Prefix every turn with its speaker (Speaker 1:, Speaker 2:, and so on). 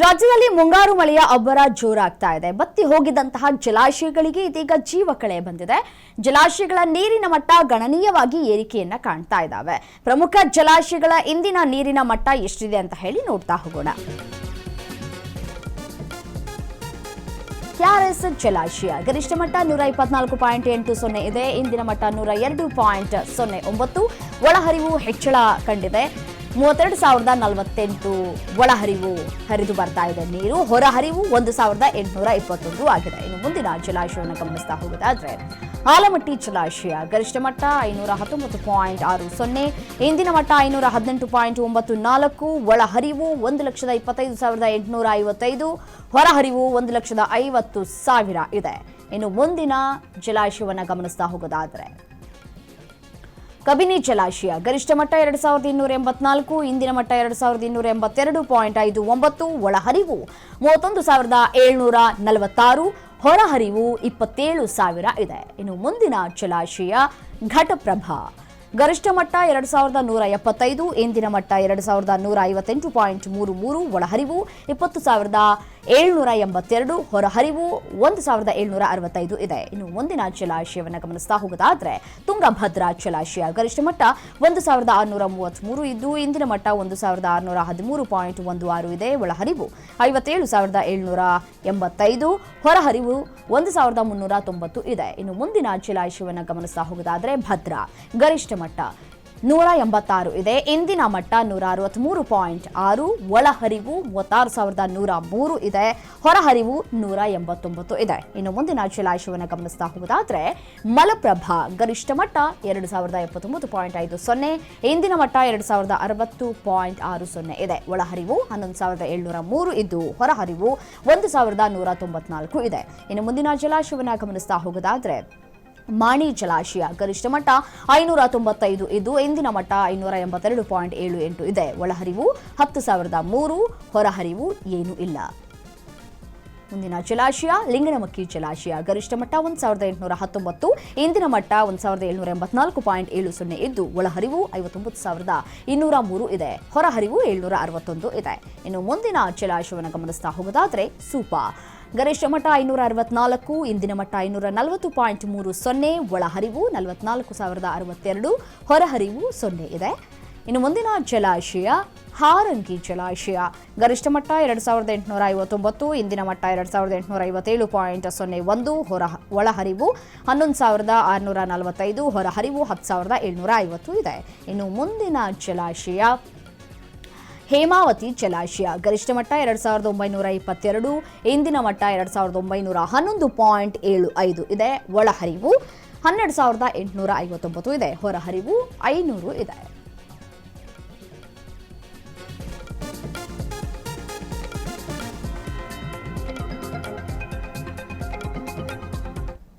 Speaker 1: ರಾಜ್ಯದಲ್ಲಿ ಮುಂಗಾರು ಮಳೆಯ ಅಬ್ಬರ ಜೋರಾಗ್ತಾ ಇದೆ. ಬತ್ತಿ ಹೋಗಿದ್ದಂತಹ ಜಲಾಶಯಗಳಿಗೆ ಇದೀಗ ಜೀವಕಳೆ ಬಂದಿದೆ. ಜಲಾಶಯಗಳ ನೀರಿನ ಮಟ್ಟ ಗಣನೀಯವಾಗಿ ಏರಿಕೆಯನ್ನ ಕಾಣ್ತಾ ಇದ್ದಾವೆ. ಪ್ರಮುಖ ಜಲಾಶಯಗಳ ಇಂದಿನ ನೀರಿನ ಮಟ್ಟ ಎಷ್ಟಿದೆ ಅಂತ ಹೇಳಿ ನೋಡ್ತಾ ಹೋಗೋಣ. ಕೆಆರ್ಎಸ್ ಜಲಾಶಯ ಗರಿಷ್ಠ ಮಟ್ಟ 124.80 ಇದೆ. ಇಂದಿನ ಮಟ್ಟ 102.09. ಒಳಹರಿವು ಹೆಚ್ಚಳ ಕಂಡಿದೆ. 32,048 ಒಳಹರಿವು ಹರಿದು ಬರ್ತಾ ಇದೆ ನೀರು. ಹೊರಹರಿವು 1,821 ಆಗಿದೆ. ಇನ್ನು ಮುಂದಿನ ಜಲಾಶಯವನ್ನು ಗಮನಿಸ್ತಾ ಹೋಗೋದಾದ್ರೆ ಆಲಮಟ್ಟಿ ಜಲಾಶಯ ಗರಿಷ್ಠ ಮಟ್ಟ 519.60. ಇಂದಿನ ಮಟ್ಟ 518.94. ಒಳಹರಿವು 1,25,855. ಹೊರಹರಿವು 1,50,000 ಇದೆ. ಇನ್ನು ಮುಂದಿನ ಜಲಾಶಯವನ್ನು ಗಮನಿಸ್ತಾ ಹೋಗೋದಾದ್ರೆ ಕಬಿನಿ ಜಲಾಶಯ ಗರಿಷ್ಠ ಮಟ್ಟ 2,284. ಇಂದಿನ ಮಟ್ಟ 2,282.59. ಒಳಹರಿವು 31,746. ಹೊರಹರಿವು 27,000 ಇದೆ. ಇನ್ನು ಮುಂದಿನ ಜಲಾಶಯ ಘಟಪ್ರಭಾ ಗರಿಷ್ಠ ಮಟ್ಟ 2,175. ಇಂದಿನ ಮಟ್ಟ 2,158.33. ಒಳಹರಿವು 20,782. ಹೊರಹರಿವು 1,765 ಇದೆ. ಇನ್ನು ಮುಂದಿನ ಜಲಾಶಯವನ್ನು ಗಮನಿಸ್ತಾ ಹೋಗೋದಾದ್ರೆ ತುಂಗಭದ್ರಾ ಜಲಾಶಯ ಗರಿಷ್ಠ ಮಟ್ಟ 1,633 ಇದ್ದು ಇಂದಿನ ಮಟ್ಟ 1,613.16 ಇದೆ. ಒಳಹರಿವು 57,785. ಹೊರಹರಿವು 1,390 ಇದೆ. ಇನ್ನು ಮುಂದಿನ ಜಲಾಶಯವನ್ನು ಗಮನಿಸ್ತಾ ಹೋಗೋದಾದ್ರೆ ಭದ್ರಾ ಗರಿಷ್ಠ ಮಟ್ಟ 186 ಇದೆ. ಇಂದಿನ ಮಟ್ಟ 163.6. ಒಳಹರಿವು 36,103 ಇದೆ. ಹೊರಹರಿವು 189 ಇದೆ. ಇನ್ನು ಮುಂದಿನ ಜಲಾಶಯವನ್ನು ಗಮನಿಸ್ತಾ ಹೋಗೋದಾದ್ರೆ ಮಲಪ್ರಭಾ ಗರಿಷ್ಠ ಮಟ್ಟ 2,079.50. ಇಂದಿನ ಮಟ್ಟ 2,060.60 ಇದೆ. ಒಳಹರಿವು 11,703 ಇದ್ದು ಹೊರಹರಿವು 1,194 ಇದೆ. ಇನ್ನು ಮುಂದಿನ ಜಲಾಶಯವನ್ನು ಗಮನಿಸ್ತಾ ಹೋಗೋದಾದ್ರೆ ಮಾಣಿ ಜಲಾಶಯ ಗರಿಷ್ಠ ಮಟ್ಟ 595 ಇದ್ದು ಇಂದಿನ ಮಟ್ಟ 582.78 ಇದೆ. ಒಳಹರಿವು 10,003. ಹೊರಹರಿವು ಏನೂ ಇಲ್ಲ. ಮುಂದಿನ ಜಲಾಶಯ ಲಿಂಗನಮಕ್ಕಿ ಜಲಾಶಯ ಗರಿಷ್ಠ ಮಟ್ಟ 1,819. ಇಂದಿನ ಮಟ್ಟ 1,784.70 ಇದ್ದು ಒಳಹರಿವು 59,203 ಇದೆ. ಹೊರಹರಿವು 761 ಇದೆ. ಇನ್ನು ಮುಂದಿನ ಜಲಾಶಯವನ್ನು ಗಮನಿಸ್ತಾ ಹೋಗೋದಾದ್ರೆ ಸೂಪಾ ಗರಿಷ್ಠ ಮಟ್ಟ 564. ಇಂದಿನ ಮಟ್ಟ 540.30. ಒಳಹರಿವು 44,062. ಹೊರಹರಿವು 0 ಇದೆ. ಇನ್ನು ಮುಂದಿನ ಜಲಾಶಯ ಹಾರಂಗಿ ಜಲಾಶಯ ಗರಿಷ್ಠ ಮಟ್ಟ 2,859. ಇಂದಿನ ಮಟ್ಟ 2,857.01. ಒಳಹರಿವು 11,645. ಹೊರಹರಿವು 10,750 ಇದೆ. ಇನ್ನು ಮುಂದಿನ ಜಲಾಶಯ ಹೇಮಾವತಿ ಜಲಾಶಯ ಗರಿಷ್ಠ ಮಟ್ಟ 2,922. ಇಂದಿನ ಮಟ್ಟ 2,911.75 ಇದೆ. ಒಳಹರಿವು 12,859 ಇದೆ. ಹೊರಹರಿವು 500 ಇದೆ.